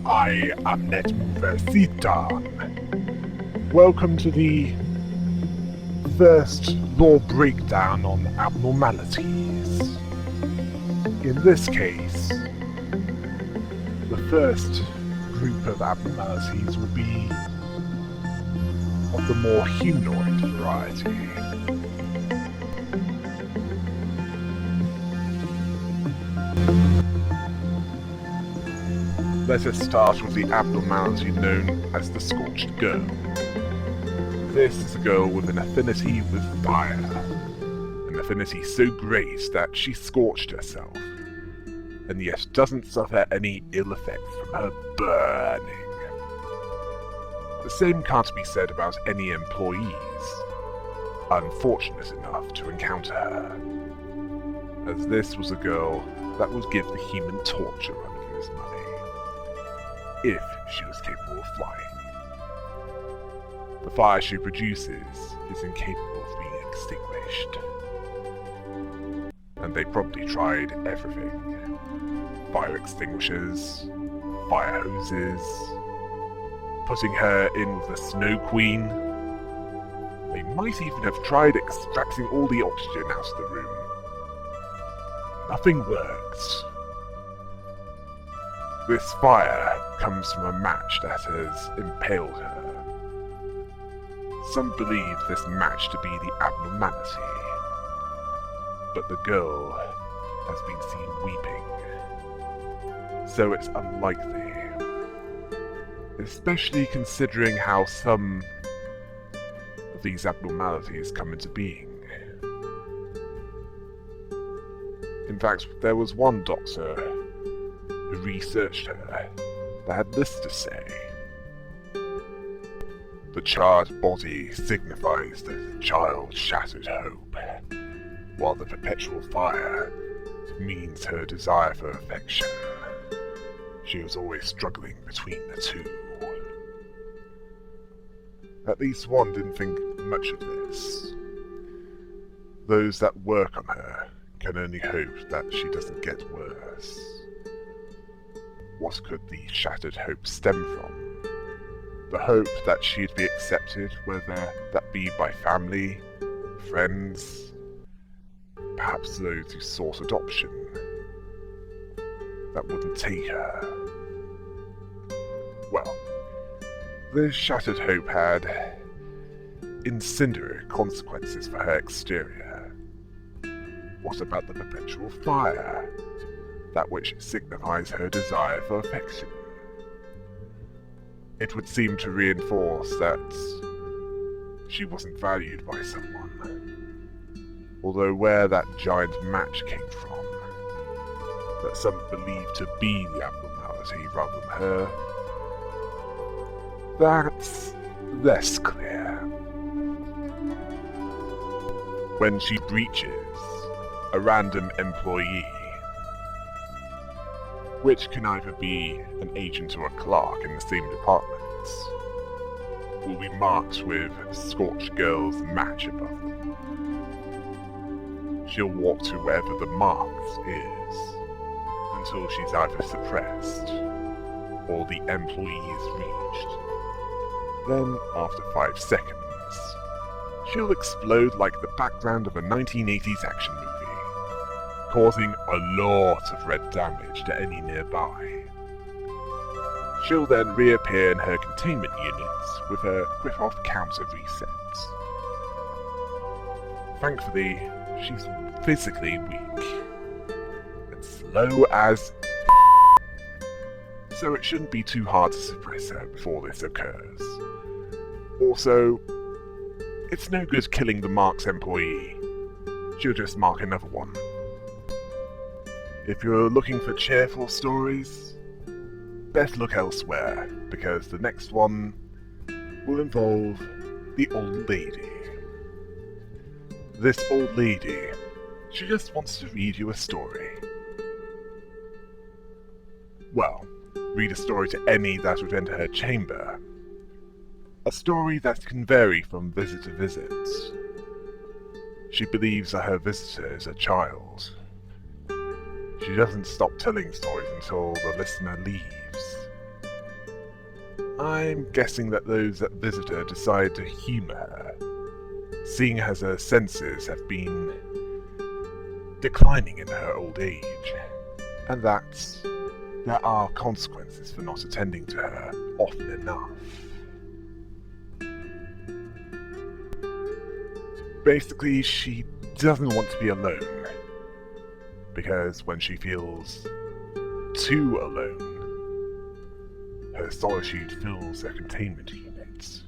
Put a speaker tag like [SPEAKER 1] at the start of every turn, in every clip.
[SPEAKER 1] I am NetMoverSitan. Welcome to the first lore breakdown on abnormalities. In this case, the first group of abnormalities will be of the more humanoid variety. Let us start with the abnormality known as the Scorched Girl. This is a girl with an affinity with fire. An affinity so great that she scorched herself, and yet doesn't suffer any ill effects from her burning. The same can't be said about any employees unfortunate enough to encounter her, as this was a girl that would give the Human Torch a run for his money, if she was capable of flying. The fire she produces is incapable of being extinguished. And they probably tried everything. Fire extinguishers, fire hoses, putting her in with the Snow Queen. They might even have tried extracting all the oxygen out of the room. Nothing worked. This fire comes from a match that has impaled her. Some believe this match to be the abnormality, but the girl has been seen weeping, so it's unlikely, especially considering how some of these abnormalities come into being. In fact, there was one doctor who researched her that had this to say. The charred body signifies the child's shattered hope, while the perpetual fire means her desire for affection. She was always struggling between the two. At least Swan didn't think much of this. Those that work on her can only hope that she doesn't get worse. What could the shattered hope stem from? The hope that she'd be accepted, whether that be by family, friends, perhaps those who sought adoption, that wouldn't take her. Well, this shattered hope had incendiary consequences for her exterior. What about the perpetual fire? That which signifies her desire for affection. It would seem to reinforce that she wasn't valued by someone. Although where that giant match came from, that some believed to be the abnormality rather than her, that's less clear. When she breaches a random employee, which can either be an agent or a clerk in the same departments, will be marked with Scorched Girl's match above them. She'll walk to wherever the mark is, until she's either suppressed, or the employee is reached. Then, after 5 seconds, she'll explode like the background of a 1980s action movie, causing a lot of red damage to any nearby. She'll then reappear in her containment units with her quick-off counter resets. Thankfully, she's physically weak and slow as so it shouldn't be too hard to suppress her before this occurs. Also, it's no good killing the Mark's employee. She'll just mark another one. If you're looking for cheerful stories, best look elsewhere, because the next one will involve the old lady. This old lady, she just wants to read you a story. Well, read a story to any that would enter her chamber. A story that can vary from visit to visit. She believes that her visitor is a child. She doesn't stop telling stories until the listener leaves. I'm guessing that those that visit her decide to humour her, seeing as her senses have been declining in her old age, and that there are consequences for not attending to her often enough. Basically, she doesn't want to be alone, because when she feels too alone, her solitude fills her containment unit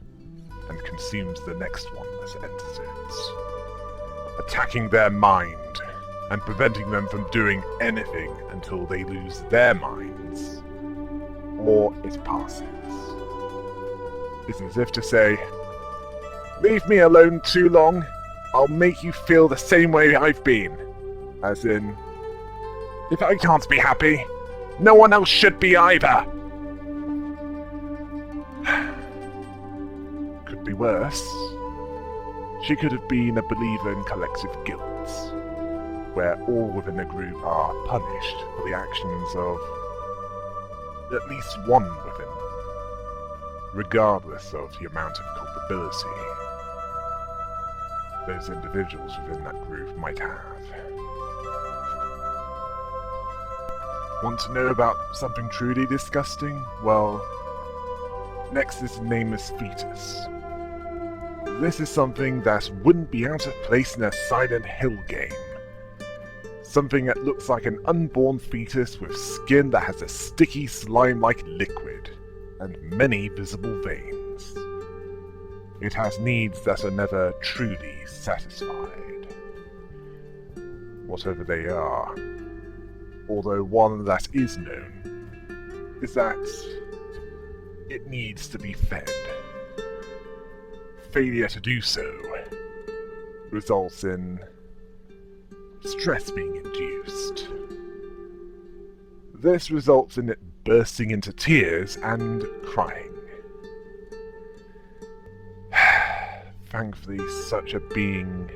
[SPEAKER 1] and consumes the next one that enters it, attacking their mind and preventing them from doing anything until they lose their minds, or it passes. It's as if to say, leave me alone too long, I'll make you feel the same way I've been. As in, if I can't be happy, no one else should be either. Could be worse. She could have been a believer in collective guilt, where all within a group are punished for the actions of at least one within them, regardless of the amount of culpability those individuals within that group might have. Want to know about something truly disgusting? Well, Nexxus' nameless fetus. This is something that wouldn't be out of place in a Silent Hill game. Something that looks like an unborn fetus with skin that has a sticky slime-like liquid, and many visible veins. It has needs that are never truly satisfied. Whatever they are. Although one that is known is that it needs to be fed. Failure to do so results in stress being induced. This results in it bursting into tears and crying. Thankfully, such a being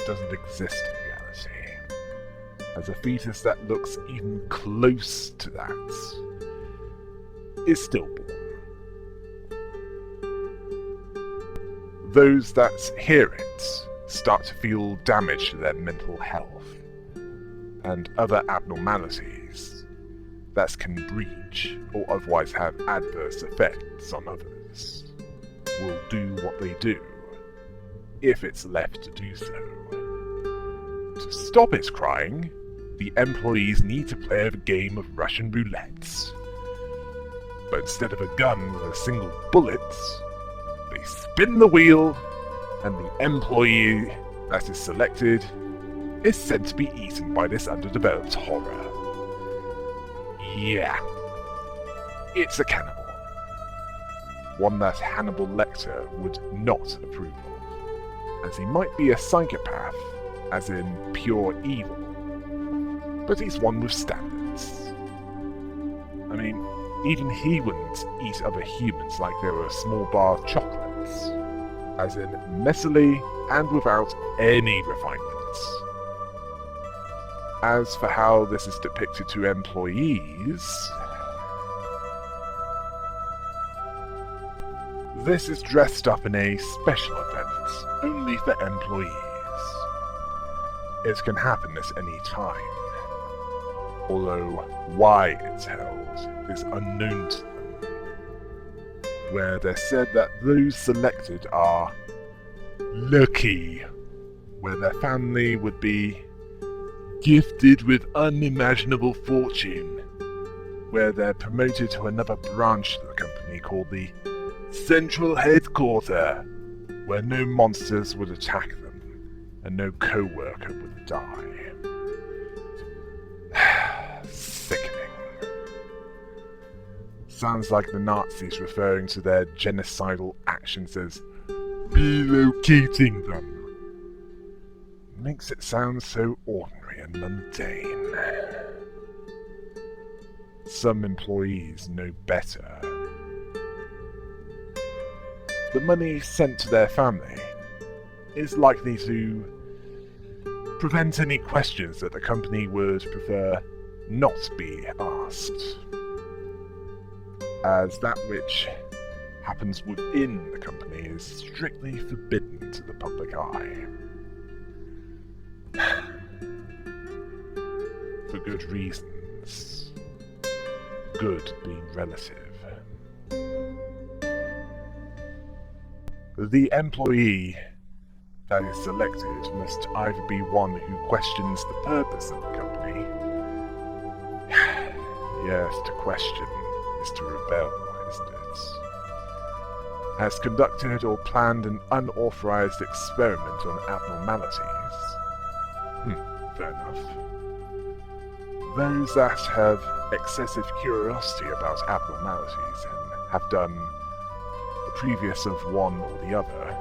[SPEAKER 1] doesn't exist in reality, as a fetus that looks even close to that is stillborn. Those that hear it start to feel damage to their mental health and other abnormalities that can breach or otherwise have adverse effects on others will do what they do if it's left to do so. To stop its crying, the employees need to play a game of Russian roulette. But instead of a gun with a single bullet, they spin the wheel, and the employee that is selected is said to be eaten by this underdeveloped horror. Yeah, it's a cannibal. One that Hannibal Lecter would not approve of, as he might be a psychopath, as in pure evil, but he's one with standards. I mean, even he wouldn't eat other humans like they were a small bar of chocolates, as in messily and without any refinements. As for how this is depicted to employees, this is dressed up in a special event, only for employees. It can happen at any time, although why it's held is unknown to them, where they're said that those selected are lucky, where their family would be gifted with unimaginable fortune, where they're promoted to another branch of the company called the Central Headquarter, where no monsters would attack them and no co-worker would die. Sickening. Sounds like the Nazis referring to their genocidal actions as relocating them. Makes it sound so ordinary and mundane. Some employees know better. The money sent to their family is likely to prevent any questions that the company would prefer not be asked, as that which happens within the company is strictly forbidden to the public eye. For good reasons. Good being relative. The employee that is selected must either be one who questions the purpose of the company. Yes, to question is to rebel, isn't it? Has conducted or planned an unauthorized experiment on abnormalities. Fair enough. Those that have excessive curiosity about abnormalities and have done the previous of one or the other,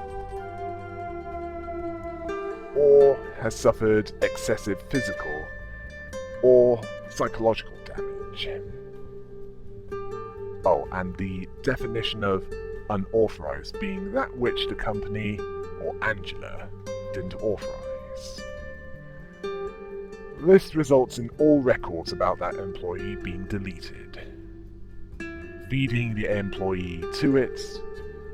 [SPEAKER 1] or has suffered excessive physical or psychological damage. Oh, and the definition of unauthorized being that which the company or Angela didn't authorize. This results in all records about that employee being deleted, feeding the employee to it,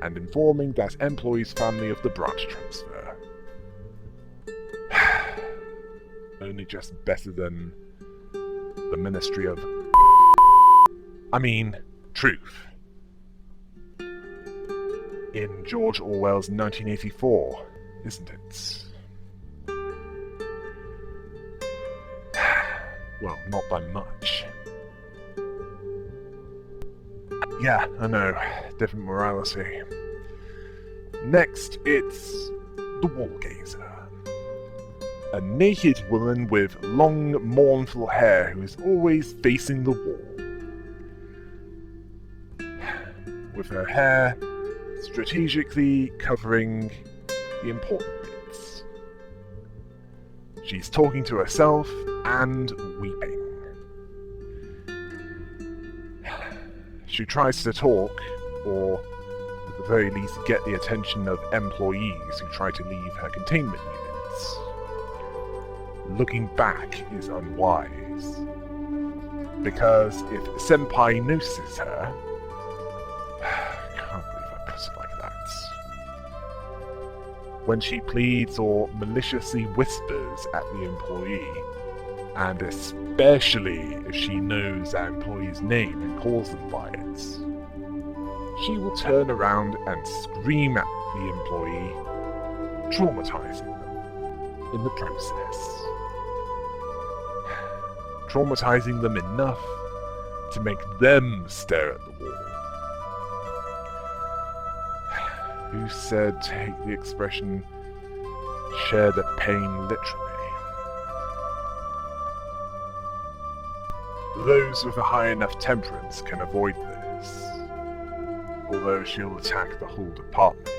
[SPEAKER 1] and informing that employee's family of the branch transfer. Only just better than the Ministry of... Truth. In George Orwell's 1984, isn't it? Well, not by much. Yeah, I know. Different morality. Next, it's the wall gazer. A naked woman with long, mournful hair who is always facing the wall. With her hair strategically covering the important bits. She's talking to herself and weeping. She tries to talk, or at the very least get the attention of employees who try to leave her containment units. Looking back is unwise, because if Senpai notices her... I can't believe I put it like that. When she pleads or maliciously whispers at the employee, and especially if she knows that employee's name and calls them by it, she will turn around and scream at the employee, traumatizing them in the process. Traumatizing them enough to make them stare at the wall. Who said take the expression, share the pain literally? Those with a high enough temperance can avoid this, although she'll attack the whole department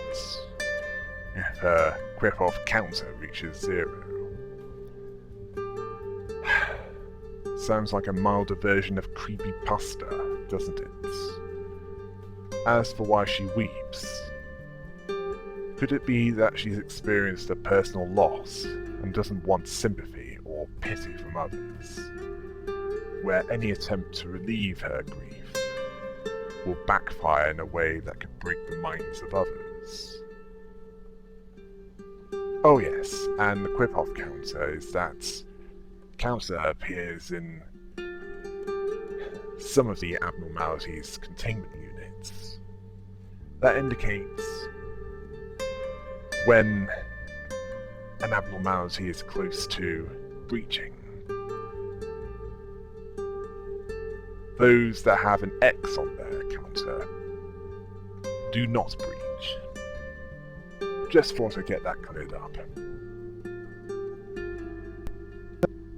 [SPEAKER 1] if her grip-off counter reaches 0. Sounds like a milder version of creepypasta, doesn't it? As for why she weeps, could it be that she's experienced a personal loss and doesn't want sympathy or pity from others, where any attempt to relieve her grief will backfire in a way that could break the minds of others? Oh yes, and the quip-off counter is that counter appears in some of the abnormalities containment units. That indicates when an abnormality is close to breaching. Those that have an X on their counter do not breach. Just thought I'd get that cleared up.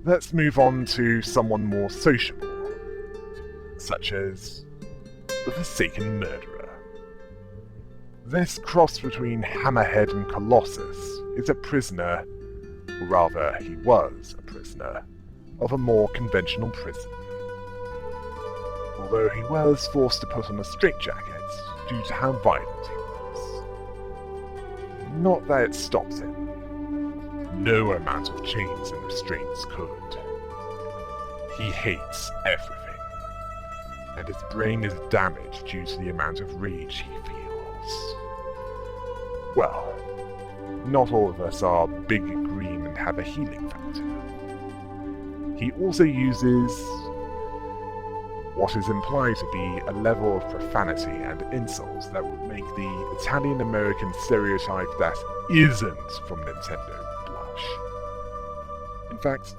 [SPEAKER 1] Let's move on to someone more sociable, such as the Forsaken Murderer. This cross between Hammerhead and Colossus is a prisoner, or rather he was a prisoner, of a more conventional prison. Although he was forced to put on a straitjacket due to how violent he was. Not that it stops him. No amount of chains and restraints could. He hates everything, and his brain is damaged due to the amount of rage he feels. Well, not all of us are big, green, and have a healing factor. He also uses what is implied to be a level of profanity and insults that would make the Italian-American stereotype that isn't from Nintendo blush. In fact,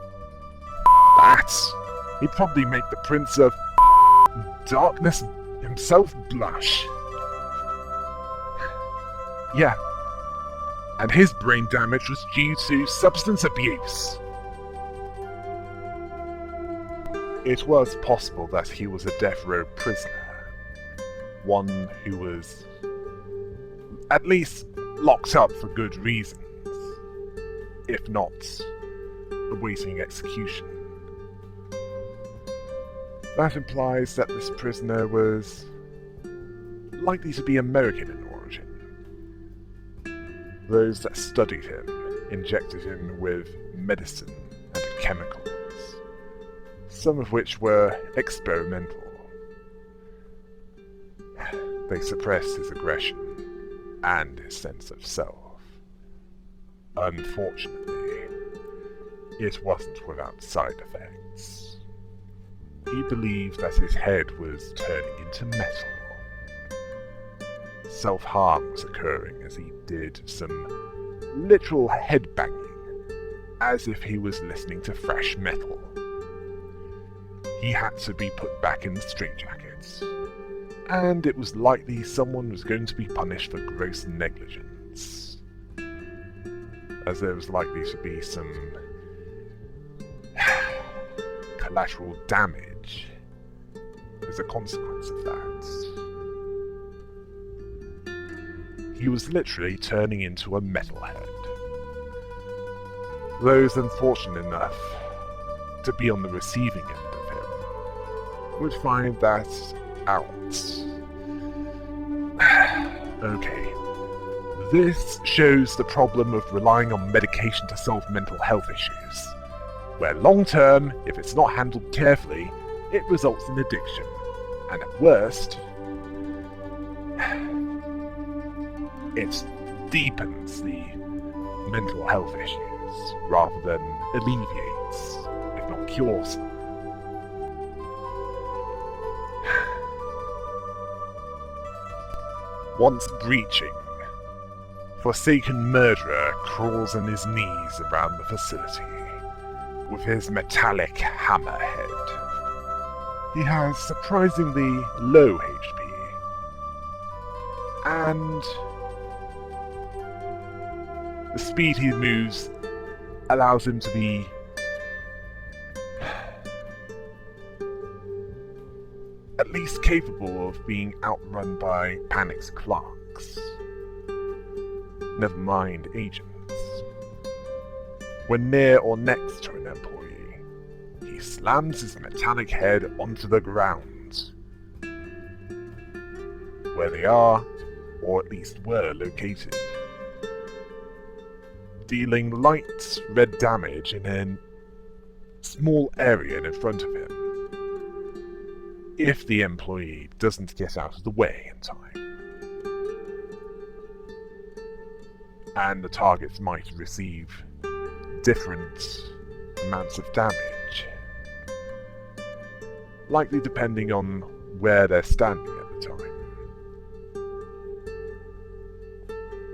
[SPEAKER 1] he'd probably make the Prince of Darkness himself blush. Yeah, and his brain damage was due to substance abuse. It was possible that he was a death row prisoner, one who was at least locked up for good reasons, if not awaiting execution. That implies that this prisoner was likely to be American in origin. Those that studied him injected him with medicine and chemicals, some of which were experimental. They suppressed his aggression and his sense of self. Unfortunately, it wasn't without side effects. He believed that his head was turning into metal. Self-harm was occurring as he did some literal head-banging, as if he was listening to thrash metal. He had to be put back in the straitjackets, and it was likely someone was going to be punished for gross negligence, as there was likely to be some collateral damage as a consequence of that. He was literally turning into a metalhead. Those unfortunate enough to be on the receiving end of him would find that out. Okay. This shows the problem of relying on medication to solve mental health issues, where long-term, if it's not handled carefully, it results in addiction, and at worst, it deepens the mental health issues, rather than alleviates, if not cures them. Once breaching, Forsaken Murderer crawls on his knees around the facility, with his metallic hammerhead. He has surprisingly low HP, and the speed he moves allows him to be at least capable of being outrun by Panic's clerks. Never mind agents. When near or next to an employee, he slams his metallic head onto the ground, where they are, or at least were, located, dealing light red damage in a small area in front of him, if the employee doesn't get out of the way in time. And the targets might receive different amounts of damage, likely depending on where they're standing at the time.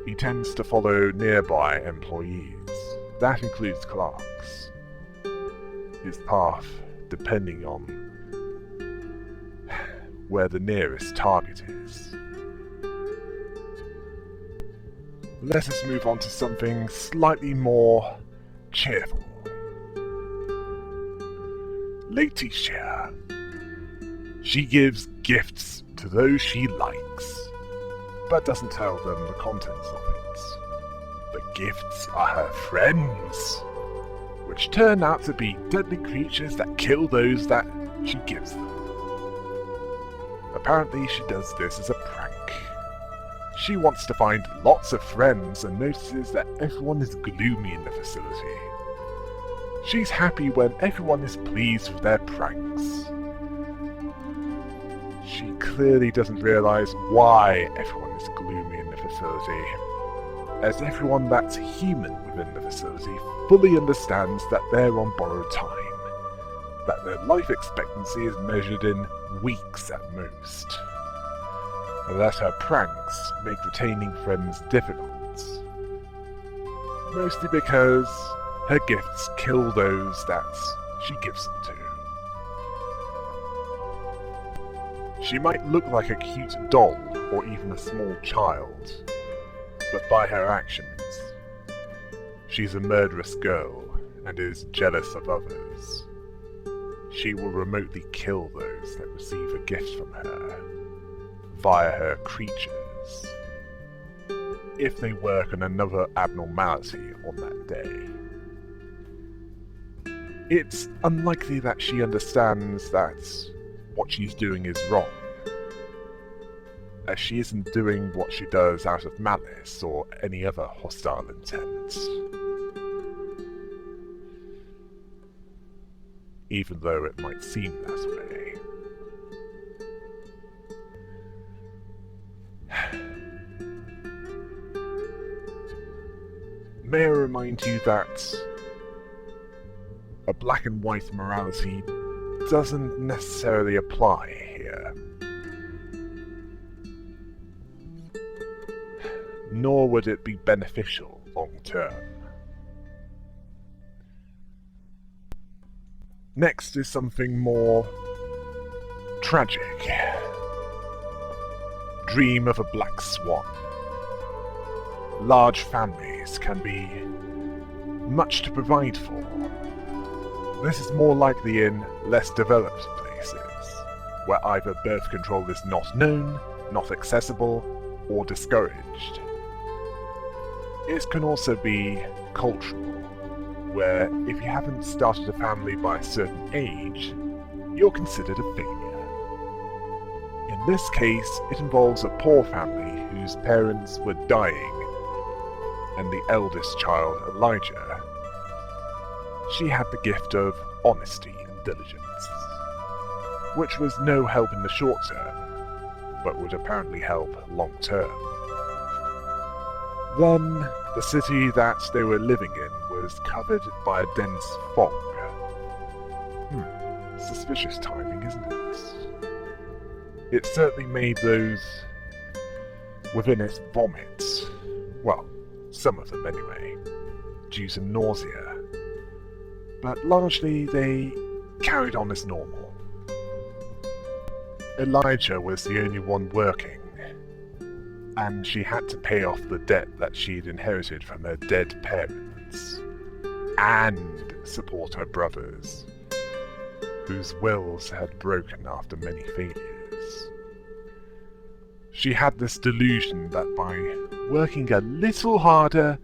[SPEAKER 1] He tends to follow nearby employees, that includes clerks, his path depending on where the nearest target is. Let us move on to something slightly more cheerful. Lady Cher. She gives gifts to those she likes, but doesn't tell them the contents of it. The gifts are her friends, which turn out to be deadly creatures that kill those that she gives them. Apparently she does this as a prank. She wants to find lots of friends and notices that everyone is gloomy in the facility. She's happy when everyone is pleased with their pranks. She clearly doesn't realize why everyone is gloomy in the facility. as everyone that's human within the facility fully understands that they're on borrowed time, that their life expectancy is measured in weeks at most, and that her pranks make retaining friends difficult, mostly because her gifts kill those that she gives them to. She might look like a cute doll or even a small child, but by her actions, she's a murderous girl and is jealous of others. She will remotely kill those that receive a gift from her, via her creatures, if they work on another abnormality on that day. It's unlikely that she understands that what she's doing is wrong, as she isn't doing what she does out of malice or any other hostile intent. Even though it might seem that way. May I remind you that a black and white morality doesn't necessarily apply here. Nor would it be beneficial long term. Next is something more tragic. Dream of a black swan. Large families can be much to provide for. This is more likely in less developed places, where either birth control is not known, not accessible, or discouraged. It can also be cultural, where if you haven't started a family by a certain age, you're considered a failure. In this case, it involves a poor family whose parents were dying, and the eldest child, Elijah, she had the gift of honesty and diligence, which was no help in the short term, but would apparently help long term. Then, the city that they were living in was covered by a dense fog. Suspicious timing, isn't it? It certainly made those within it vomit. Well, some of them anyway, due to nausea. But largely they carried on as normal. Elijah was the only one working, and she had to pay off the debt that she'd inherited from her dead parents, and support her brothers, whose wills had broken after many failures. She had this delusion that by working a little harder,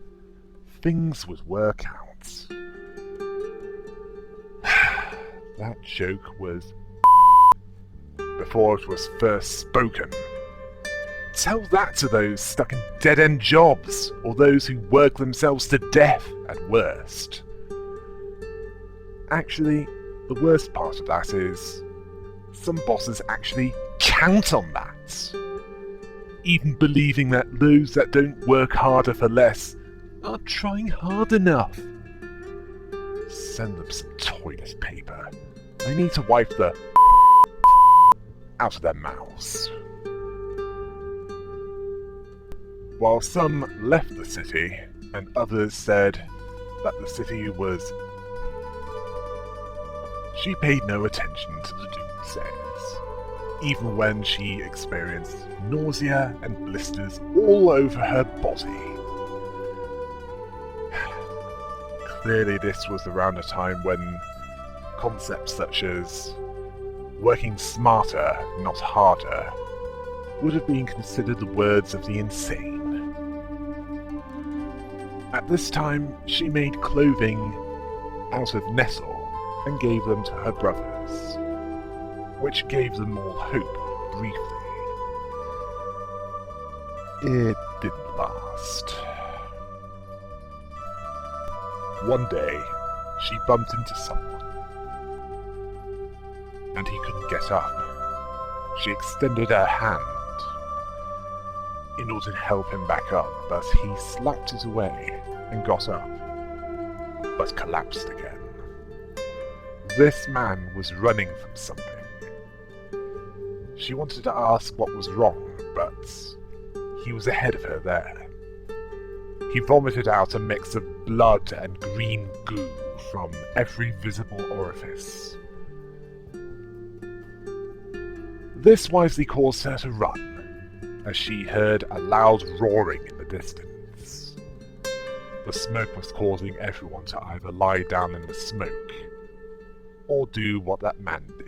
[SPEAKER 1] things would work out. That joke was before it was first spoken. Tell that to those stuck in dead-end jobs, or those who work themselves to death at worst. Actually, the worst part of that is, some bosses actually count on that. Even believing that those that don't work harder for less aren't trying hard enough. Send them some toilet paper. I need to wipe the out of their mouths. While some left the city, and others said that the city was... She paid no attention to the doomsayers, even when she experienced nausea and blisters all over her body. Clearly this was around a time when concepts such as working smarter, not harder, would have been considered the words of the insane. At this time, she made clothing out of nettle and gave them to her brothers, which gave them all hope briefly. It didn't last. One day, she bumped into someone, and he couldn't get up. She extended her hand. in order to help him back up, but he slapped it away and got up, but collapsed again. This man was running from something. She wanted to ask what was wrong, but he was ahead of her there. He vomited out a mix of blood and green goo from every visible orifice. This wisely caused her to run, as she heard a loud roaring in the distance. The smoke was causing everyone to either lie down in the smoke, or do what that man did.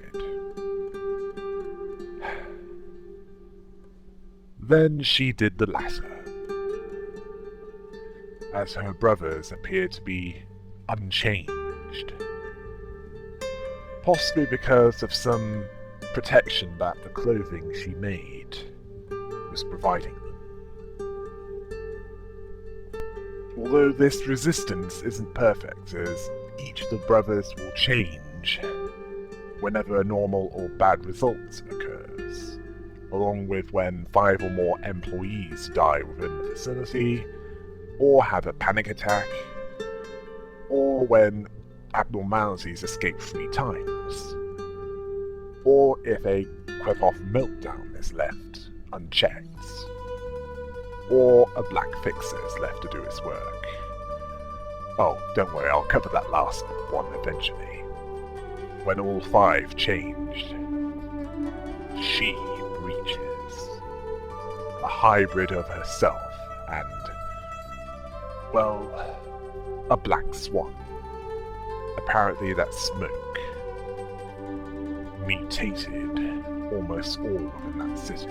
[SPEAKER 1] Then she did the latter, as her brothers appeared to be unchanged, possibly because of some protection that the clothing she made was providing them. Although this resistance isn't perfect, as each of the brothers will change whenever a normal or bad result occurs, along with when 5 or more employees die within the facility, or have a panic attack, or when abnormalities escape 3 times, or if a quick-off meltdown is left unchecked, or a black fixer is left to do its work. Oh, don't worry, I'll cover that last one eventually. When all 5 changed, she breaches, a hybrid of herself and, well, a black swan. Apparently that smoke mutated almost all within that city.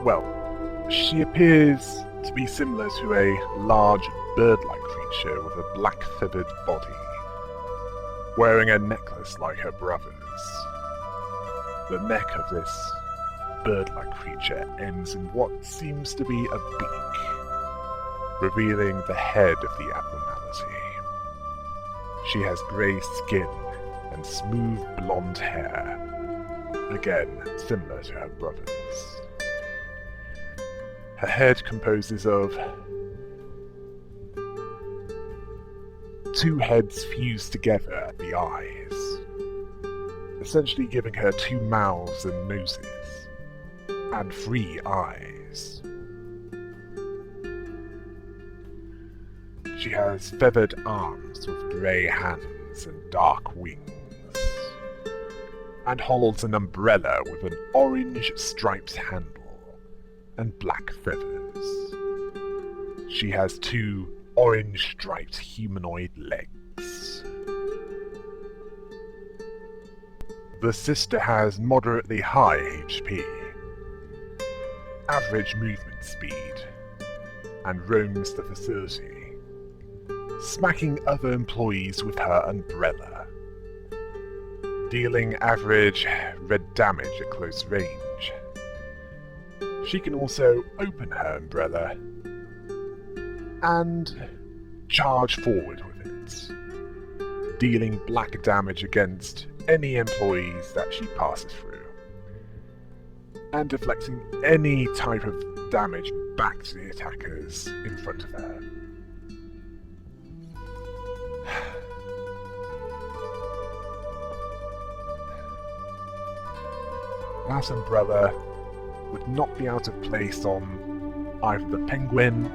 [SPEAKER 1] Well, she appears to be similar to a large bird-like creature with a black feathered body, wearing a necklace like her brother's. The neck of this bird-like creature ends in what seems to be a beak, revealing the head of the abnormality. She has grey skin and smooth blonde hair, again similar to her brother's. Her head composes of 2 heads fused together at the eyes, essentially giving her 2 mouths and noses, and 3 eyes. She has feathered arms with grey hands and dark wings, and holds an umbrella with an orange striped handle and black feathers. She has 2 orange striped humanoid legs. The sister has moderately high HP, average movement speed, and roams the facility, smacking other employees with her umbrella, dealing average red damage at close range. She can also open her umbrella and charge forward with it, dealing black damage against any employees that she passes through, and deflecting any type of damage back to the attackers in front of her. That umbrella would not be out of place on either the Penguin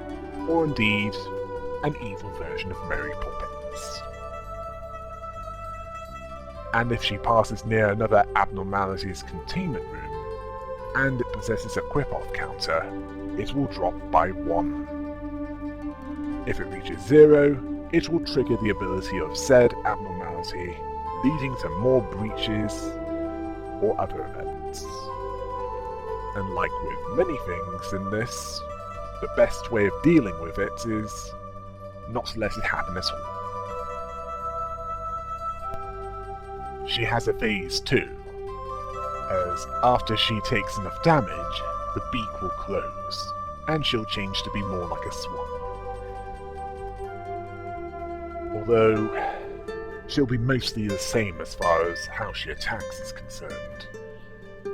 [SPEAKER 1] or indeed an evil version of Mary Poppins. And if she passes near another Abnormalities containment room, and it possesses a quip-off counter, it will drop by 1. If it reaches 0, it will trigger the ability of said abnormality, leading to more breaches or other events. And like with many things in this, the best way of dealing with it is not to let it happen at all. She has a phase too, as after she takes enough damage, the beak will close, and she'll change to be more like a swan. Although, she'll be mostly the same as far as how she attacks is concerned,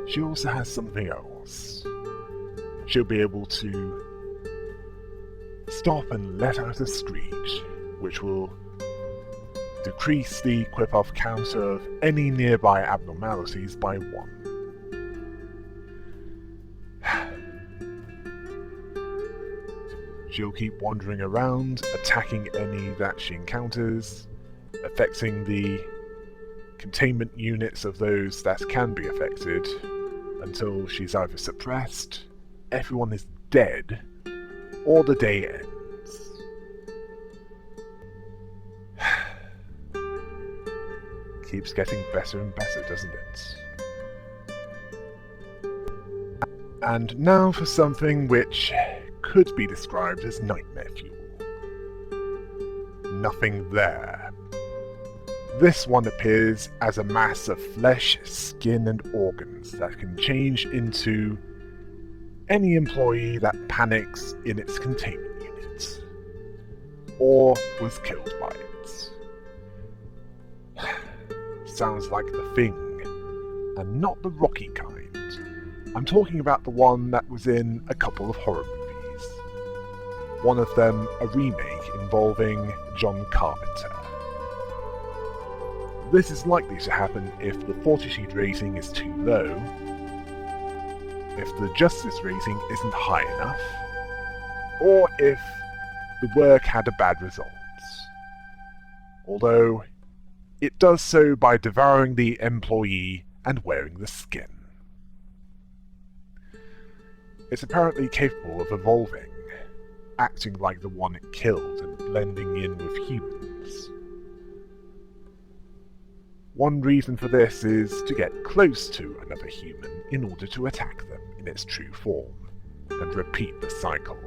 [SPEAKER 1] she also has something else. She'll be able to stop and let out a screech, which will decrease the quip-off count of any nearby abnormalities by 1. She'll keep wandering around, attacking any that she encounters, affecting the containment units of those that can be affected, until she's either suppressed, everyone is dead, or the day ends. Keeps getting better and better, doesn't it? And now for something which could be described as nightmare fuel. Nothing there. This one appears as a mass of flesh, skin, and organs that can change into any employee that panics in its containment unit, or was killed by it. Sounds like the Thing, and not the rocky kind. I'm talking about the one that was in a couple of horror movies. One of them a remake involving John Carpenter. This is likely to happen if the Fortitude rating is too low, if the Justice rating isn't high enough, or if the work had a bad result. Although, it does so by devouring the employee and wearing the skin. It's apparently capable of evolving, acting like the one it killed and blending in with humans. One reason for this is to get close to another human in order to attack them in its true form, and repeat the cycle.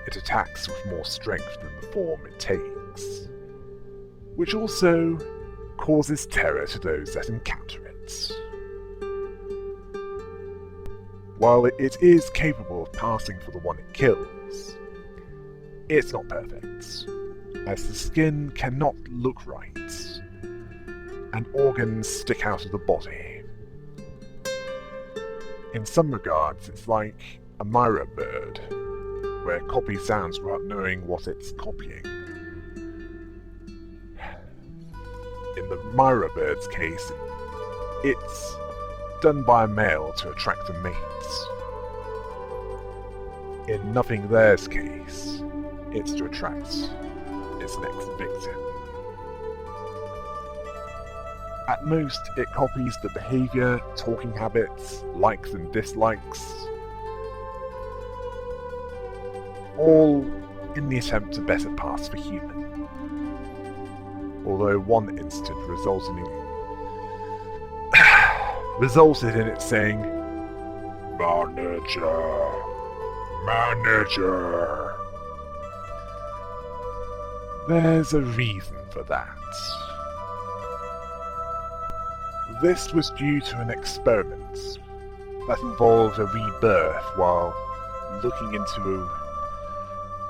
[SPEAKER 1] It attacks with more strength than the form it takes, which also causes terror to those that encounter it. While it is capable of passing for the one it kills, it's not perfect, as the skin cannot look right, and organs stick out of the body. In some regards, it's like a mirror bird, where it copies sounds without knowing what it's copying. In the mirror bird's case, it's done by a male to attract a mate. In Nothing There's case, it's to attract its next victim. At most, it copies the behavior, talking habits, likes and dislikes, all in the attempt to better pass for human. Although one incident resulted in it saying, "Manager, manager." There's a reason for that. This was due to an experiment that involved a rebirth while looking into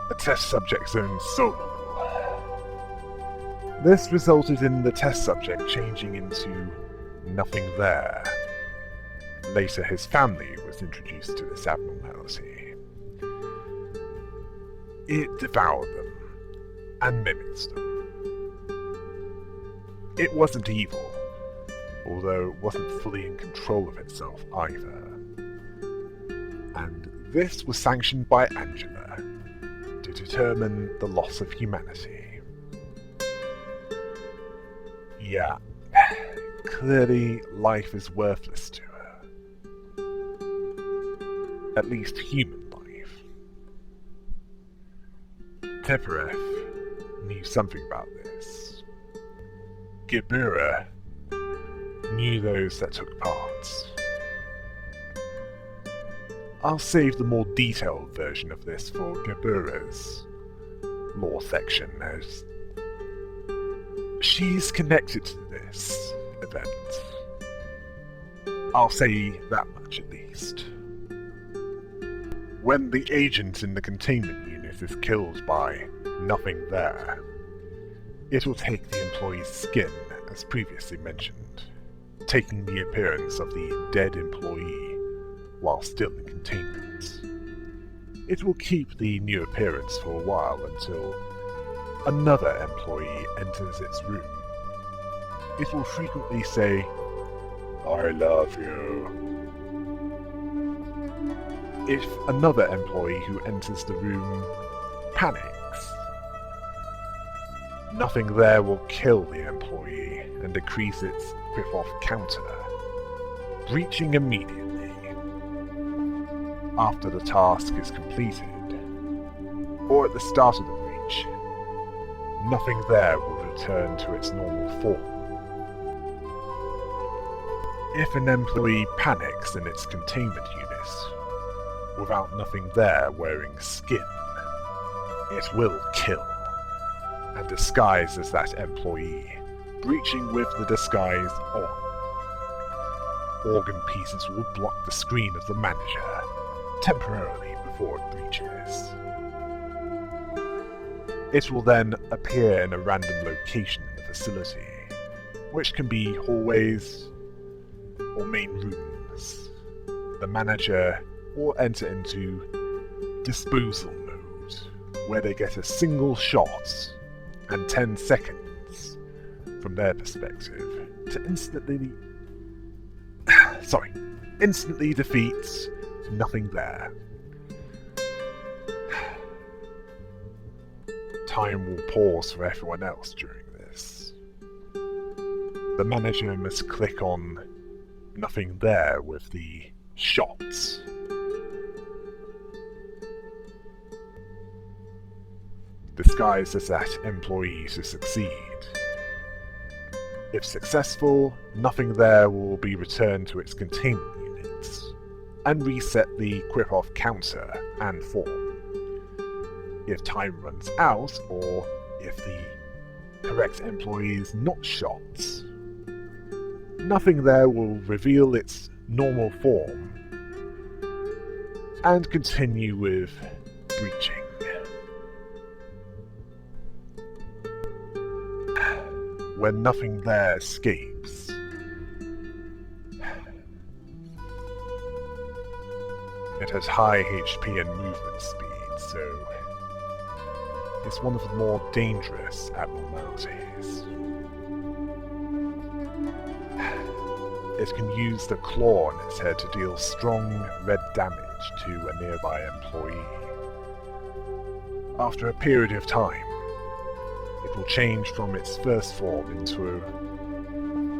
[SPEAKER 1] a test subject's own soul. This resulted in the test subject changing into nothing there. Later, his family was introduced to this abnormality. It devoured them and mimicked them. It wasn't evil, although it wasn't fully in control of itself either. And this was sanctioned by Angela to determine the loss of humanity. Yeah, clearly life is worthless to her. At least human life. Teperev knew something about this. Gibura knew those that took part. I'll save the more detailed version of this for Gibura's lore section, as she's connected to this event. I'll say that much at least. When the agent in the containment unit is killed by nothing there, it will take the employee's skin, as previously mentioned. taking the appearance of the dead employee while still in containment. It will keep the new appearance for a while until another employee enters its room. It will frequently say, "I love you." If another employee who enters the room panics, nothing there will kill the employee and decrease its whip-off counter, breaching immediately. After the task is completed, or at the start of the breach, nothing there will return to its normal form. If an employee panics in its containment unit, without nothing there wearing skin, it will kill, and disguise as that employee, breaching with the disguise on. Organ pieces will block the screen of the manager, temporarily before it breaches. It will then appear in a random location in the facility, which can be hallways or main rooms. The manager will enter into disposal mode, where they get a single shot and 10 seconds from their perspective to instantly defeat nothing there. Time will pause for everyone else during this. The manager must click on nothing there with the shots. Disguised as that employee to succeed. If successful, nothing there will be returned to its containment units, and reset the whip-off counter and form. If time runs out, or if the correct employee is not shot, nothing there will reveal its normal form and continue with breaching. When nothing there escapes, it has high HP and movement speed, so it's one of the more dangerous abnormalities. It can use the claw on its head to deal strong red damage to a nearby employee. After a period of time, it will change from its first form into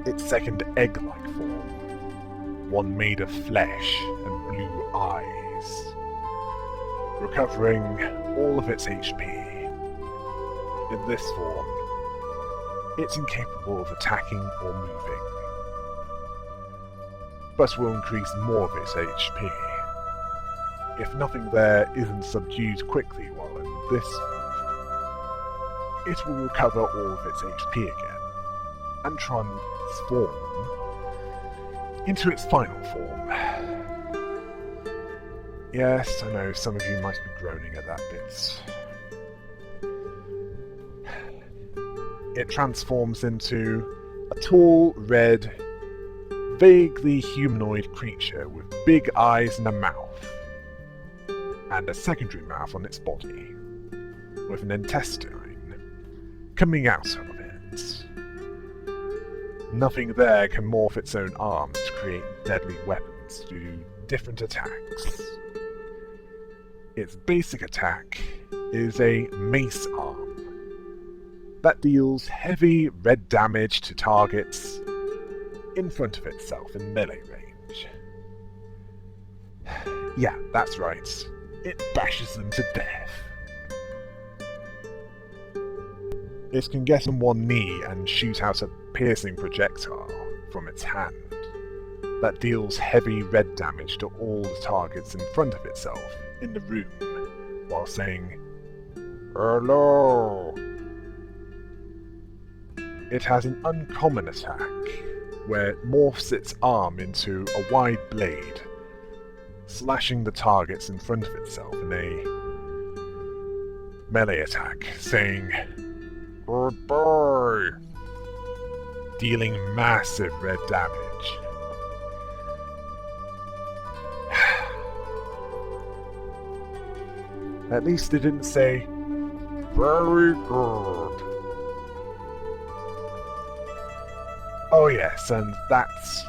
[SPEAKER 1] its second egg-like form, one made of flesh and blue eyes, recovering all of its HP. In this form, it's incapable of attacking or moving, but will increase more of its HP. If nothing there isn't subdued quickly while in this form, it will recover all of its HP again, and transform into its final form. Yes, I know, some of you might be groaning at that bit. It transforms into a tall, red, vaguely humanoid creature with big eyes and a mouth, and a secondary mouth on its body, with an intestine coming out of it. Nothing there can morph its own arms to create deadly weapons to do different attacks. Its basic attack is a mace arm that deals heavy red damage to targets in front of itself in melee range. Yeah, that's right. It bashes them to death. It can get on one knee and shoot out a piercing projectile from its hand that deals heavy red damage to all the targets in front of itself in the room while saying, "Hello." It has an uncommon attack where it morphs its arm into a wide blade, slashing the targets in front of itself in a melee attack, saying, "Goodbye." dealing massive red damage. At least it didn't say, "Very good." Oh yes, and that's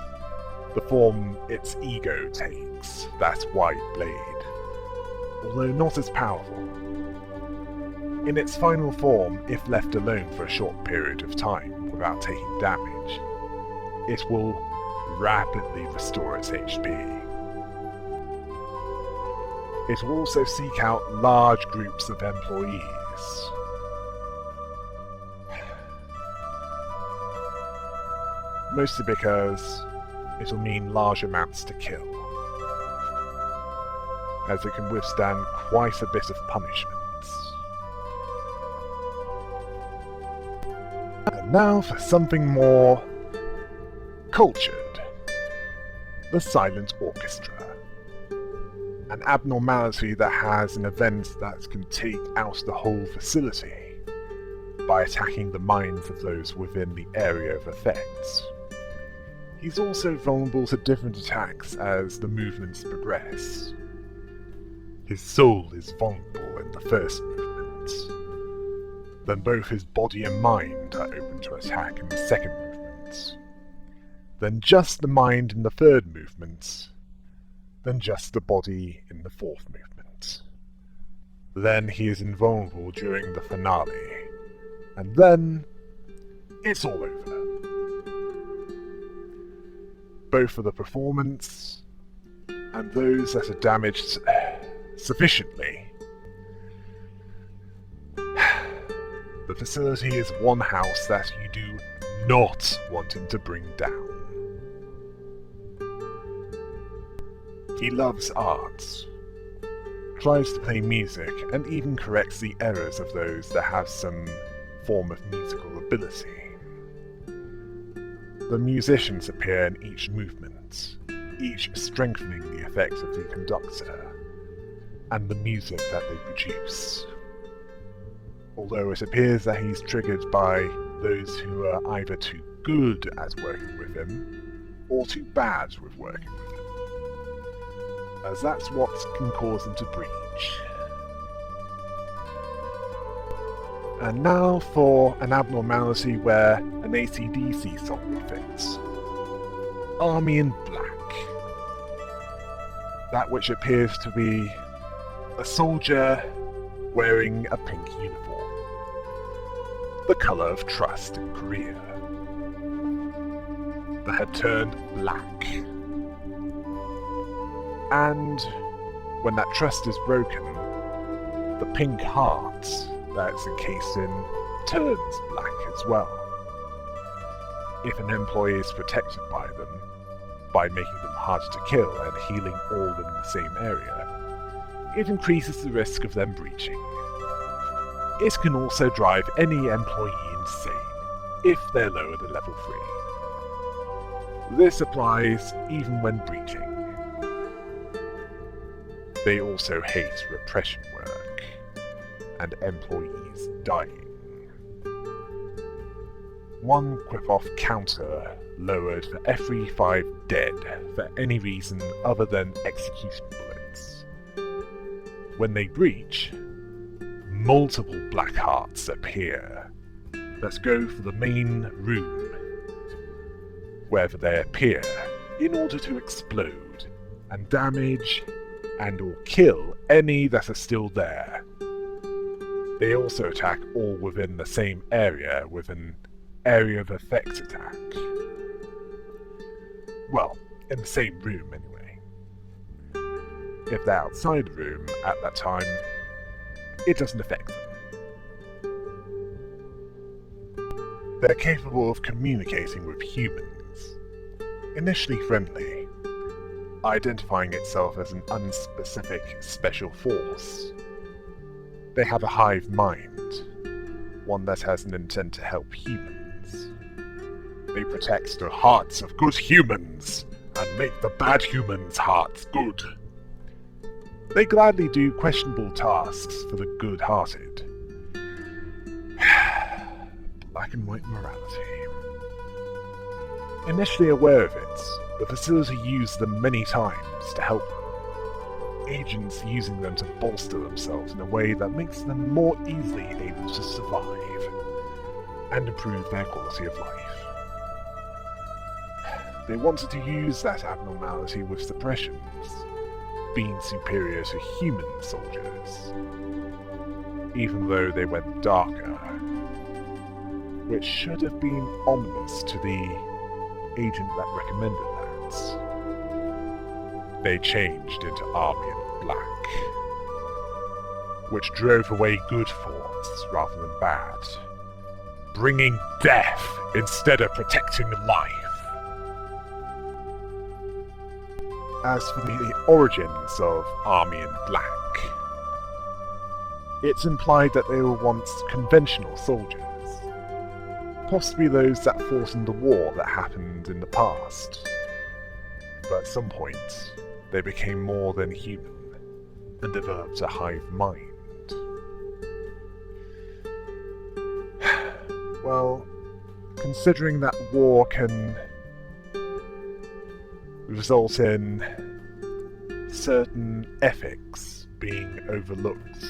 [SPEAKER 1] the form its ego takes, that white blade, although not as powerful. In its final form, if left alone for a short period of time without taking damage, it will rapidly restore its HP. It will also seek out large groups of employees. Mostly because it will mean large amounts to kill, as it can withstand quite a bit of punishments. And now for something more cultured. The Silent Orchestra. An abnormality that has an event that can take out the whole facility by attacking the minds of those within the area of effects. He's also vulnerable to different attacks as the movements progress. His soul is vulnerable in the first movement. Then both his body and mind are open to attack in the second movement. Then just the mind in the third movement. Then just the body in the fourth movement. Then he is invulnerable during the finale. And then it's all over. Both for the performance and those that are damaged sufficiently. The facility is one house that you do not want him to bring down. He loves art, tries to play music, and even corrects the errors of those that have some form of musical ability. The musicians appear in each movement, each strengthening the effect of the conductor, and the music that they produce. Although it appears that he's triggered by those who are either too good at working with him, or too bad with working with him, as that's what can cause him to breach. And now for an abnormality where an AC/DC song would fit. Army in Black. That which appears to be a soldier wearing a pink uniform. The colour of trust in Korea. That had turned black. And when that trust is broken, the pink heart that's encased in turns black as well. If an employee is protected by them, by making them harder to kill and healing all in the same area, it increases the risk of them breaching. It can also drive any employee insane if they're lower than level 3. This applies even when breaching. They also hate repression work and employees dying. One quick-off counter lowered for every 5 dead for any reason other than execution bullets. When they breach, multiple black hearts appear that go for the main room wherever they appear in order to explode and damage and or kill any that are still there. They also attack all within the same area with an area of effect attack. Well, in the same room anyway. If they're outside the room at that time, it doesn't affect them. They're capable of communicating with humans, initially friendly, identifying itself as an unspecific special force. They have a hive mind, one that has an intent to help humans. They protect the hearts of good humans and make the bad humans' hearts good. They gladly do questionable tasks for the good-hearted. Black and white morality. Initially aware of it, the facility used them many times to help agents using them to bolster themselves in a way that makes them more easily able to survive and improve their quality of life. They wanted to use that abnormality with suppressions, being superior to human soldiers, even though they went darker, which should have been ominous to the agent that recommended that. They changed into Army in Black, which drove away good thoughts rather than bad, bringing death instead of protecting life. As for the origins of Army in Black, it's implied that they were once conventional soldiers, possibly those that fought in the war that happened in the past. But at some point, they became more than human and developed a hive mind. Well, considering that war can result in certain ethics being overlooked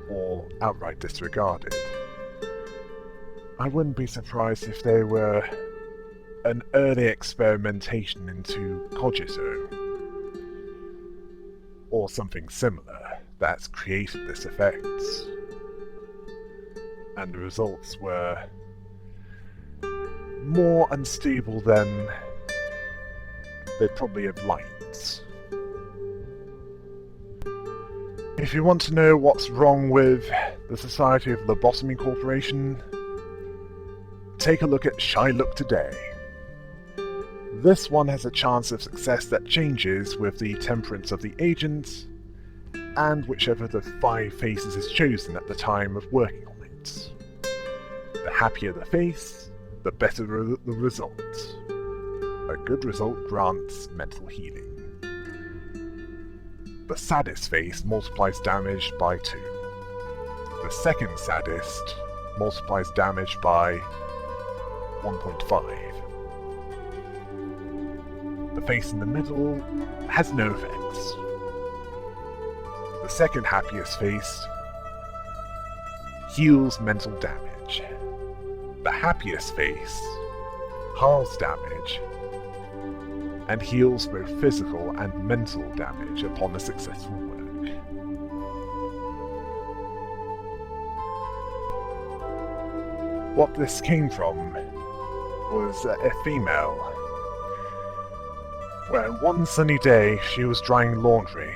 [SPEAKER 1] or outright disregarded, I wouldn't be surprised if they were an early experimentation into cogito, or something similar that's created this effect, and the results were more unstable than they'd probably have liked. If you want to know what's wrong with the Society of Lobotomy Corporation, take a look at Shy Look Today. This one has a chance of success that changes with the temperance of the agent, and whichever of the 5 faces is chosen at the time of working on it. The happier the face, the better the result. A good result grants mental healing. The saddest face multiplies damage by 2. The second saddest multiplies damage by 1.5. The face in the middle has no effects. The second happiest face heals mental damage. The happiest face halves damage and heals both physical and mental damage upon a successful work. What this came from was a female, where one sunny day she was drying laundry.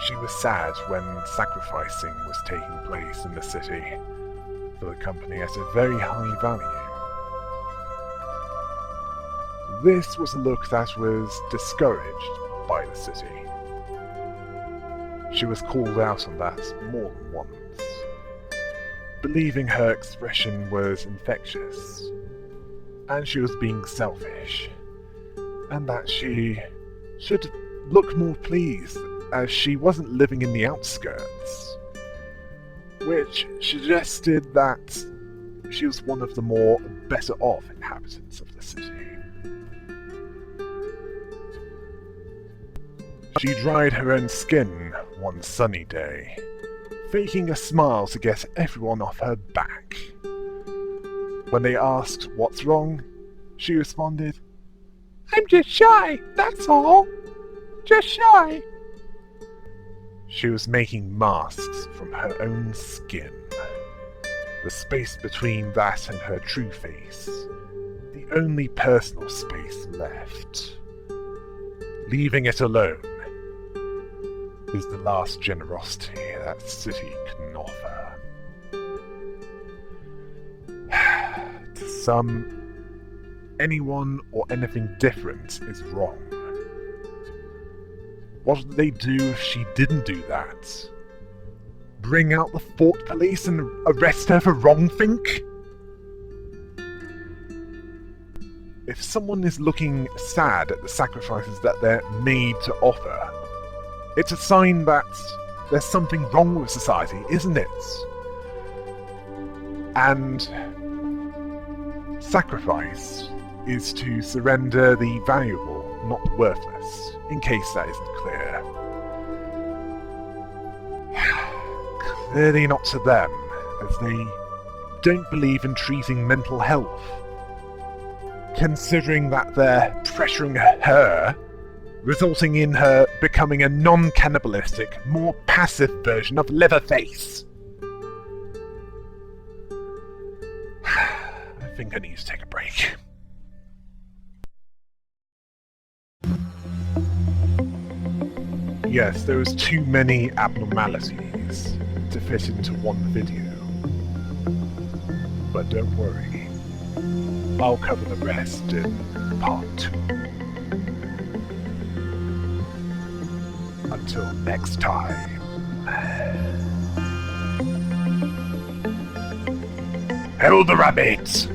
[SPEAKER 1] She was sad when sacrificing was taking place in the city for the company at a very high value. This was a look that was discouraged by the city. She was called out on that more than once, believing her expression was infectious, and she was being selfish, and that she should look more pleased as she wasn't living in the outskirts, which suggested that she was one of the more better off inhabitants of the city. She dried her own skin one sunny day, faking a smile to get everyone off her back. When they asked what's wrong, she responded, "I'm just shy, that's all. Just shy." She was making masks from her own skin. The space between that and her true face, the only personal space left. Leaving it alone is the last generosity that city can offer. To some, anyone or anything different is wrong. What would they do if she didn't do that? Bring out the fort police and arrest her for wrongthink? If someone is looking sad at the sacrifices that they're made to offer, it's a sign that there's something wrong with society, isn't it? And Sacrifice is to surrender the valuable, not the worthless, in case that isn't clear. Clearly not to them, as they don't believe in treating mental health. Considering that they're pressuring her, resulting in her becoming a non-cannibalistic, more passive version of Leatherface. I think I need to take a break. Yes, there was too many abnormalities to fit into one video. But don't worry, I'll cover the rest in part 2. Until next time. Hail the rabbit!